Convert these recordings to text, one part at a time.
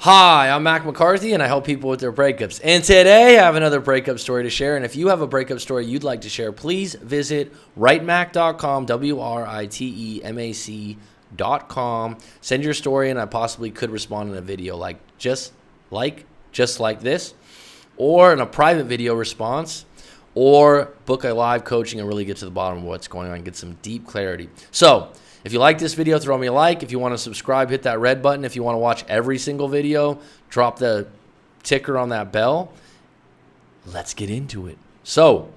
Hi, I'm Mac McCarthy, and I help people with their breakups. And today I have another breakup story to share. And if you have a breakup story you'd like to share, please visit writemac.com, WRITEMAC.com. Send your story, and I possibly could respond in a video just like this, or in a private video response, or book a live coaching and really get to the bottom of what's going on and get some deep clarity. So if you like this video, throw me a like. If you want to subscribe, hit that red button. If you want to watch every single video, drop the ticker on that bell. Let's get into it. So,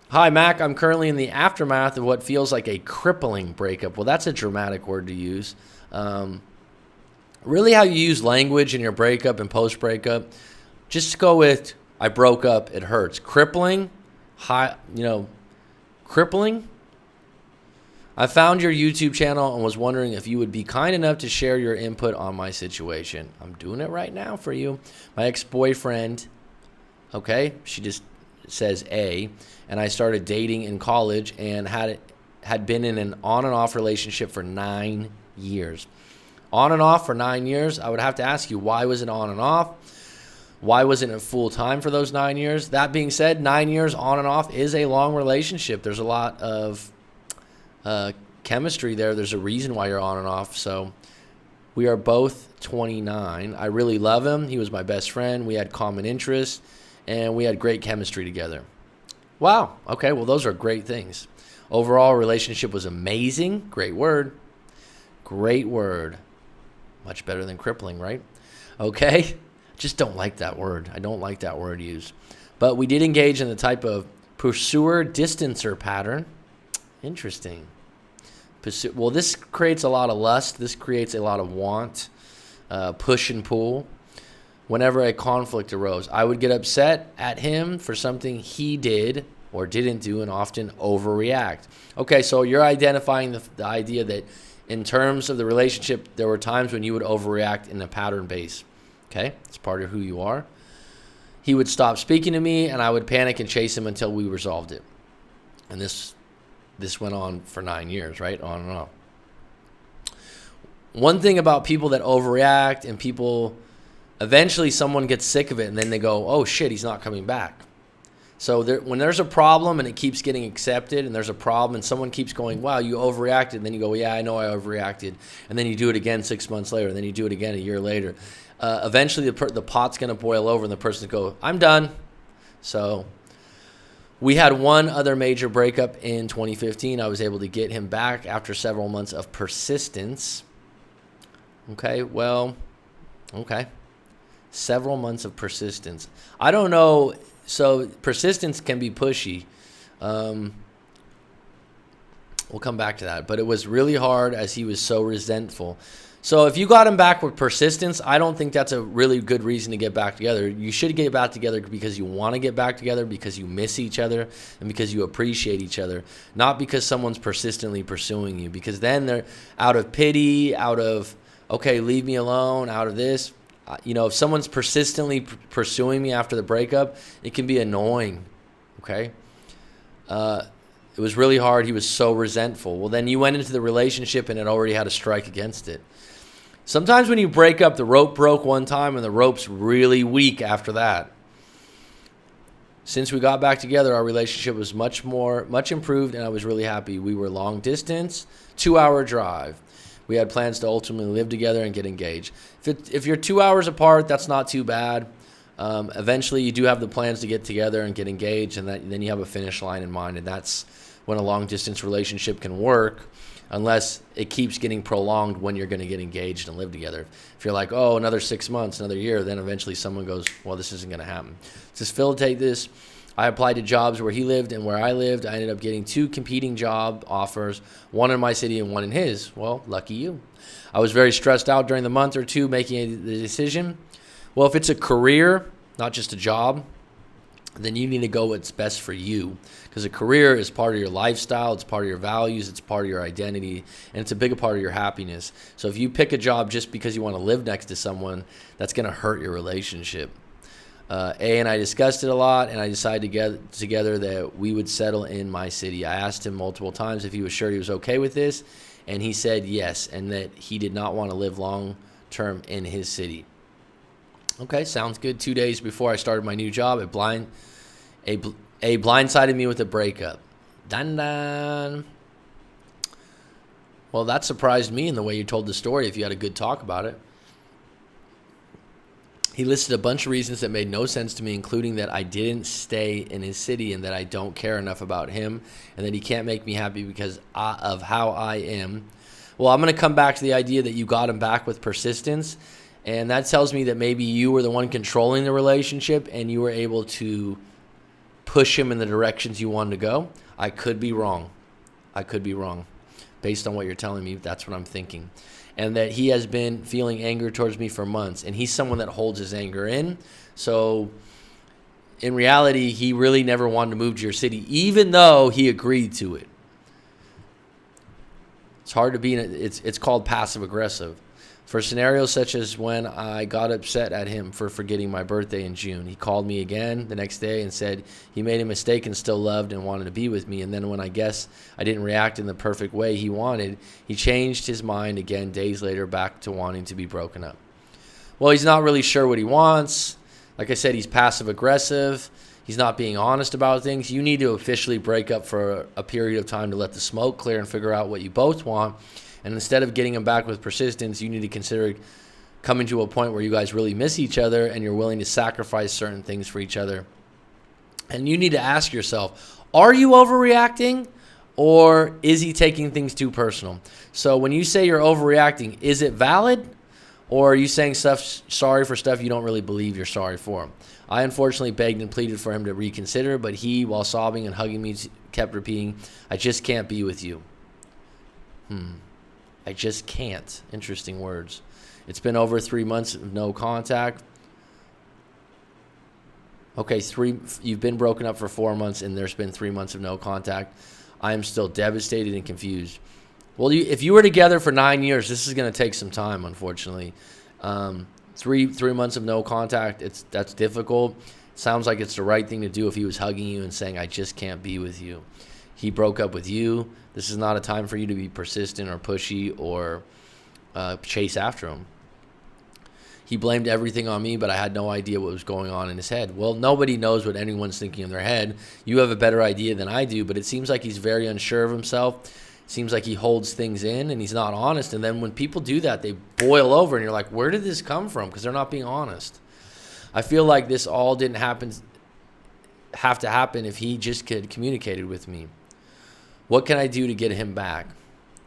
hi, Mac. I'm currently in the aftermath of what feels like a crippling breakup. Well, that's a dramatic word to use. Really how you use language in your breakup and post-breakup, just go with, I broke up, it hurts. Crippling, crippling. I found your YouTube channel and was wondering if you would be kind enough to share your input on my situation. I'm doing it right now for you. My ex-boyfriend, okay, she just says A, and I started dating in college and had been in an on and off relationship for 9 years. On and off for 9 years, I would have to ask you, why was it on and off? Why wasn't it full time for those 9 years? That being said, 9 years on and off is a long relationship. There's a lot of chemistry there. There's a reason why you're on and off. So we are both 29. I really love him. He was my best friend. We had common interests, and we had great chemistry together. Wow. Okay, well, those are great things. Overall, relationship was amazing. Great word. Great word. Much better than crippling, right? Okay. Just don't like that word. I don't like that word used. But we did engage in the type of pursuer-distancer pattern. Interesting. Well, this creates a lot of lust. This creates a lot of want, push and pull. Whenever a conflict arose, I would get upset at him for something he did or didn't do and often overreact. Okay, so you're identifying the idea that in terms of the relationship, there were times when you would overreact in a pattern base. Okay, it's part of who you are. He would stop speaking to me, and I would panic and chase him until we resolved it. And this went on for 9 years, right? On and on. One thing about people that overreact and people, eventually someone gets sick of it and then they go, oh shit, he's not coming back. So when there's a problem and it keeps getting accepted and there's a problem and someone keeps going, wow, you overreacted. And then you go, yeah, I know I overreacted. And then you do it again 6 months later. And then you do it again a year later. Eventually the pot's going to boil over and the person go, I'm done. So we had one other major breakup in 2015. I was able to get him back after several months of persistence. Okay. Several months of persistence. I don't know. So persistence can be pushy. We'll come back to that. But it was really hard as he was so resentful. So if you got him back with persistence, I don't think that's a really good reason to get back together. You should get back together because you want to get back together, because you miss each other, and because you appreciate each other, not because someone's persistently pursuing you. Because then they're out of pity, out of, okay, leave me alone, out of this. If someone's persistently pursuing me after the breakup, it can be annoying, okay? It was really hard. He was so resentful. Well, then you went into the relationship and it already had a strike against it. Sometimes when you break up, the rope broke one time and the rope's really weak after that. Since we got back together, our relationship was much improved, and I was really happy. We were long distance, 2-hour drive. We had plans to ultimately live together and get engaged. If you're 2 hours apart, that's not too bad. Eventually, you do have the plans to get together and get engaged, and then you have a finish line in mind, and that's when a long-distance relationship can work, unless it keeps getting prolonged when you're going to get engaged and live together. If you're like, oh, another 6 months, another year, then eventually someone goes, well, this isn't going to happen. To facilitate this, I applied to jobs where he lived and where I lived. I ended up getting 2 competing job offers, one in my city and one in his. Well, lucky you. I was very stressed out during the month or two making the decision. Well, if it's a career, not just a job, then you need to go what's best for you, because a career is part of your lifestyle, it's part of your values, it's part of your identity, and it's a big part of your happiness. So if you pick a job just because you want to live next to someone, that's going to hurt your relationship. A and I discussed it a lot, and I decided together that we would settle in my city. I asked him multiple times if he was sure he was okay with this, and he said yes, and that he did not want to live long term in his city. Okay, sounds good. 2 days before I started my new job, it blindsided me with a breakup. Dun dun. Well, that surprised me in the way you told the story if you had a good talk about it. He listed a bunch of reasons that made no sense to me, including that I didn't stay in his city and that I don't care enough about him and that he can't make me happy because of how I am. Well, I'm going to come back to the idea that you got him back with persistence, and that tells me that maybe you were the one controlling the relationship and you were able to push him in the directions you wanted to go. I could be wrong. Based on what you're telling me, that's what I'm thinking. And that he has been feeling anger towards me for months. And he's someone that holds his anger in. So in reality, he really never wanted to move to your city, even though he agreed to it. It's hard to be it's called passive aggressive. For scenarios such as when I got upset at him for forgetting my birthday in June. He called me again the next day and said he made a mistake and still loved and wanted to be with me. And then when I guess I didn't react in the perfect way he wanted, he changed his mind again days later back to wanting to be broken up. Well, he's not really sure what he wants. Like I said, he's passive aggressive. He's not being honest about things. You need to officially break up for a period of time to let the smoke clear and figure out what you both want. And instead of getting him back with persistence, you need to consider coming to a point where you guys really miss each other and you're willing to sacrifice certain things for each other. And you need to ask yourself, are you overreacting or is he taking things too personal? So when you say you're overreacting, is it valid? Or are you saying sorry for stuff you don't really believe you're sorry for? I unfortunately begged and pleaded for him to reconsider, but he, while sobbing and hugging me, kept repeating, I just can't be with you. I just can't. Interesting words. It's been over 3 months of no contact. Okay, you've been broken up for 4 months and there's been 3 months of no contact. I am still devastated and confused. Well, if you were together for 9 years, this is going to take some time, unfortunately. 3 months of no contact, that's difficult. Sounds like it's the right thing to do if he was hugging you and saying, I just can't be with you. He broke up with you. This is not a time for you to be persistent or pushy or chase after him. He blamed everything on me, but I had no idea what was going on in his head. Well, nobody knows what anyone's thinking in their head. You have a better idea than I do, but it seems like he's very unsure of himself. It seems like he holds things in and he's not honest. And then when people do that, they boil over and you're like, where did this come from? Because they're not being honest. I feel like this all didn't have to happen if he just could communicated with me. What can I do to get him back?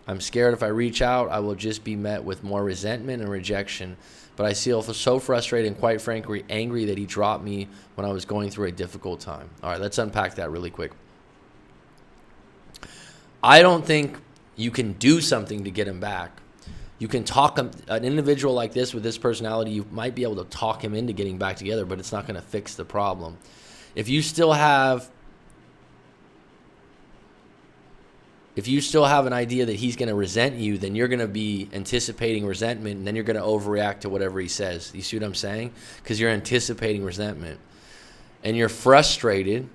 I'm scared if I reach out, I will just be met with more resentment and rejection. But I feel so frustrated and quite frankly angry that he dropped me when I was going through a difficult time. All right, let's unpack that really quick. I don't think you can do something to get him back. You can talk an individual like this with this personality, you might be able to talk him into getting back together, but it's not going to fix the problem. If you still have an idea that he's going to resent you, then you're going to be anticipating resentment, and then you're going to overreact to whatever he says. You see what I'm saying? Because you're anticipating resentment. And you're frustrated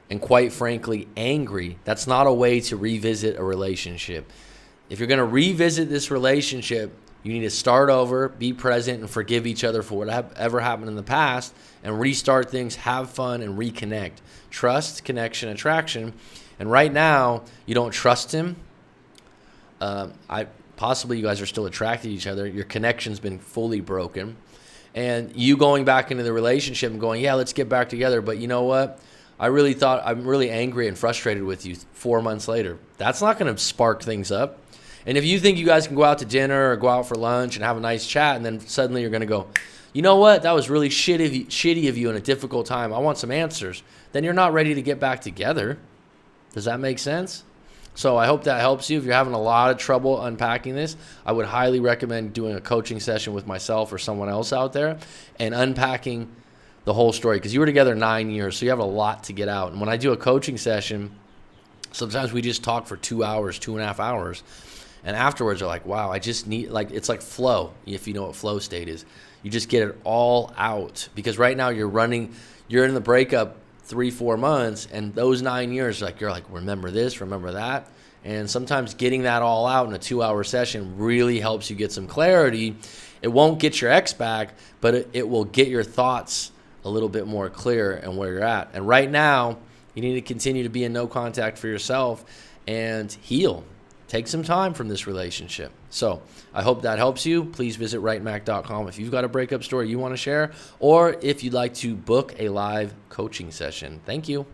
and quite frankly angry. That's not a way to revisit a relationship. If you're going to revisit this relationship, you need to start over, be present, and forgive each other for whatever happened in the past, and restart things, have fun, and reconnect. Trust, connection, attraction. And right now, you don't trust him. Possibly you guys are still attracted to each other. Your connection's been fully broken. And you going back into the relationship and going, yeah, let's get back together. But you know what? I'm really angry and frustrated with you 4 months later. That's not going to spark things up. And if you think you guys can go out to dinner or go out for lunch and have a nice chat, and then suddenly you're going to go, you know what? That was really shitty of you in a difficult time. I want some answers. Then you're not ready to get back together. Does that make sense? So I hope that helps you. If you're having a lot of trouble unpacking this, I would highly recommend doing a coaching session with myself or someone else out there and unpacking the whole story, because you were together 9 years, so you have a lot to get out. And when I do a coaching session, sometimes we just talk for 2 hours, 2.5 hours. And afterwards, they're like, wow, I just need, it's like flow, if you know what flow state is. You just get it all out. Because right now you're in the breakup 3-4 months, and those 9 years, you're like, remember this, remember that. And sometimes getting that all out in a 2-hour session really helps you get some clarity. It won't get your ex back, but it will get your thoughts a little bit more clear and where you're at. And right now, you need to continue to be in no contact for yourself and heal. Take some time from this relationship. So I hope that helps you. Please visit writemac.com if you've got a breakup story you want to share, or if you'd like to book a live coaching session. Thank you.